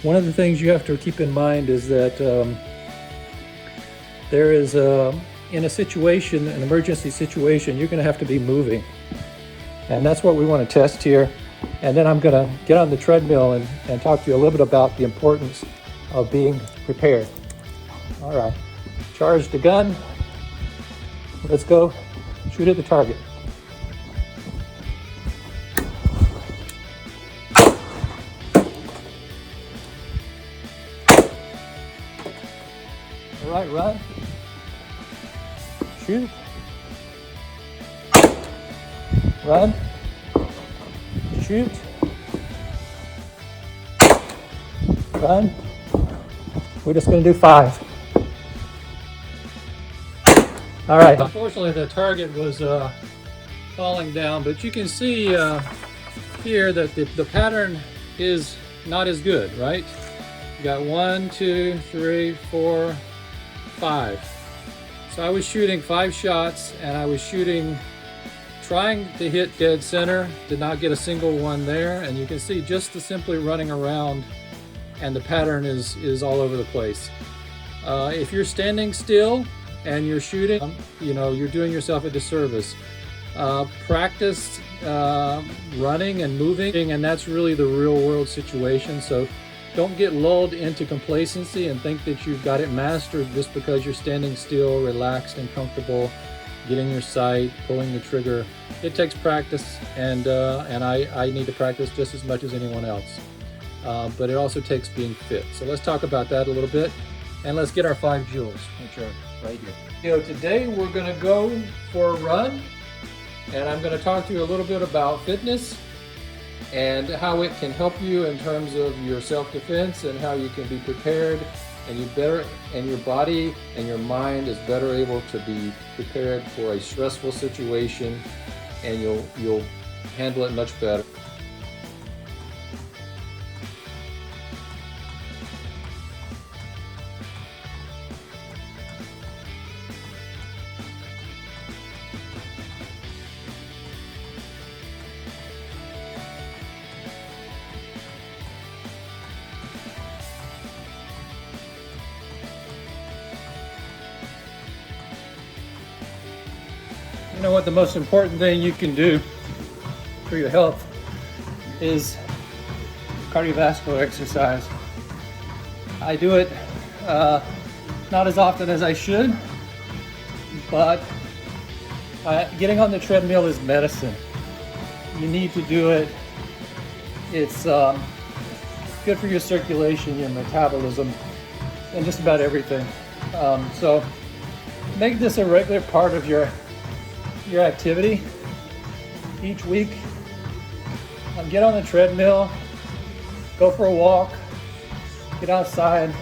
One of the things you have to keep in mind is that there is, in a situation, an emergency situation, you're going to have to be moving. And that's what we want to test here. And then I'm going to get on the treadmill and talk to you a little bit about the importance of being prepared. All right, charge the gun. Let's go shoot at the target. All right, run. Shoot. Run. Shoot. Run. We're just going to do 5. All right. Unfortunately, the target was falling down, but you can see here that the pattern is not as good, right? You got 1, 2, 3, 4, 5. So I was shooting 5 shots, and I was trying to hit dead center. Did not get a single one there, and you can see just the simply running around, and the pattern is all over the place. If you're standing still and you're shooting, you're doing yourself a disservice. Practice running and moving, and that's really the real world situation. So don't get lulled into complacency and think that you've got it mastered just because you're standing still, relaxed and comfortable, getting your sight, pulling the trigger. It takes practice, and I need to practice just as much as anyone else. But it also takes being fit. So let's talk about that a little bit, and let's get our 5 jewels, which are right here. Today we're going to go for a run, and I'm going to talk to you a little bit about fitness and how it can help you in terms of your self-defense, and how you can be prepared, and your body and your mind is better able to be prepared for a stressful situation, and you'll handle it much better. You know what, the most important thing you can do for your health is cardiovascular exercise. I do it not as often as I should, but getting on the treadmill is medicine. You need to do it. It's good for your circulation, your metabolism, and just about everything. So make this a regular part of your activity each week. Get on the treadmill, go for a walk, get outside.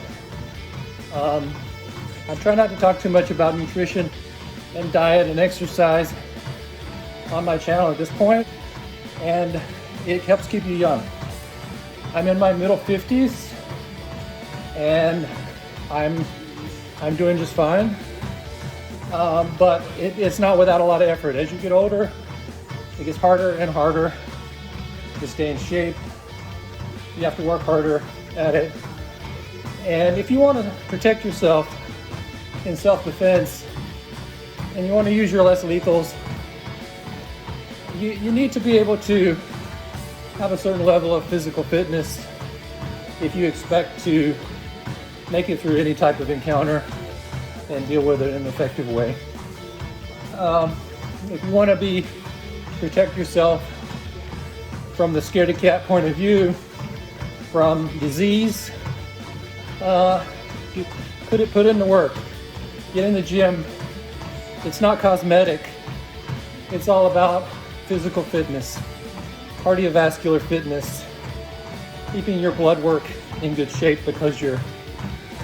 I try not to talk too much about nutrition and diet and exercise on my channel at this point, and it helps keep you young. I'm in my middle 50s, and I'm doing just fine. But it's not without a lot of effort. As you get older, it gets harder and harder to stay in shape. You have to work harder at it. And if you want to protect yourself in self-defense, and you want to use your lessthanlethals, you need to be able to have a certain level of physical fitness if you expect to make it through any type of encounter and deal with it in an effective way. If you want to protect yourself from the scaredy cat point of view, from disease, you put in the work. Get in the gym. It's not cosmetic. It's all about physical fitness, cardiovascular fitness, keeping your blood work in good shape, because you're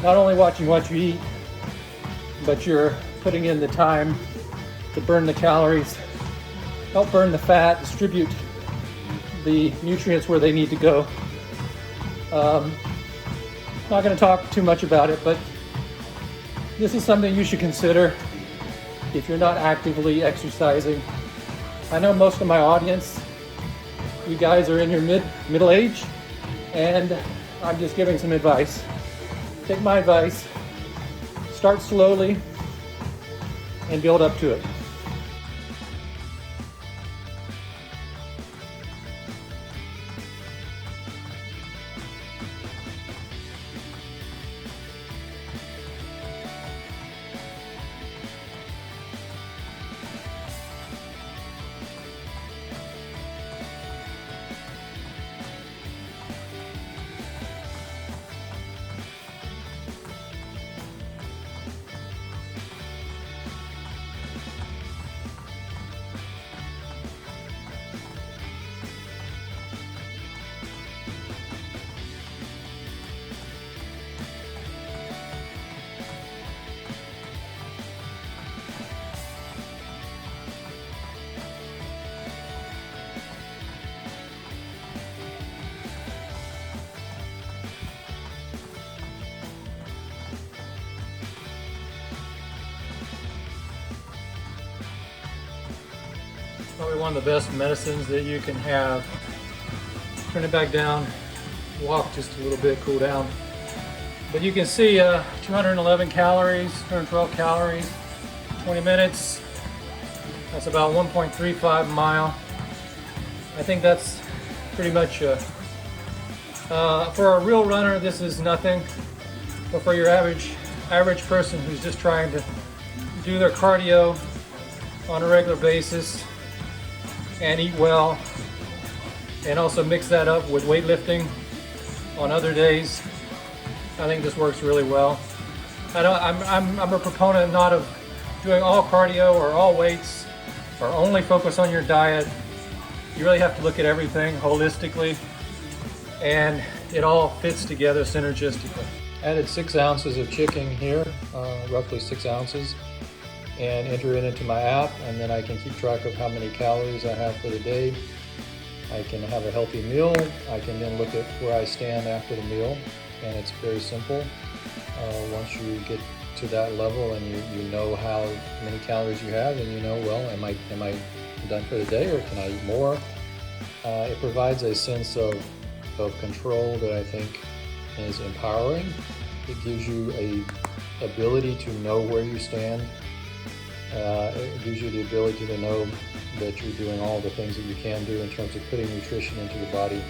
not only watching what you eat, but you're putting in the time to burn the calories, help burn the fat, distribute the nutrients where they need to go. Not going to talk too much about it, but this is something you should consider if you're not actively exercising. I know most of my audience, you guys are in your middle age, and I'm just giving some advice. Take my advice, start slowly, and build up to it. Probably one of the best medicines that you can have. Turn it back down, walk just a little bit, cool down. But you can see 211 calories, 212 calories, 20 minutes. That's about 1.35 mile. I think that's pretty much, for a real runner, this is nothing. But for your average person who's just trying to do their cardio on a regular basis, and eat well, and also mix that up with weightlifting on other days, I think this works really well. I'm a proponent not of doing all cardio or all weights or only focus on your diet. You really have to look at everything holistically, and it all fits together synergistically. Added 6 ounces of chicken here, roughly 6 ounces. And enter it into my app, and then I can keep track of how many calories I have for the day. I can have a healthy meal. I can then look at where I stand after the meal, and it's very simple. Once you get to that level and you know how many calories you have, and you know, well, am I done for the day, or can I eat more? It provides a sense of control that I think is empowering. It gives you a ability to know where you stand. It gives you the ability to know that you're doing all the things that you can do in terms of putting nutrition into your body.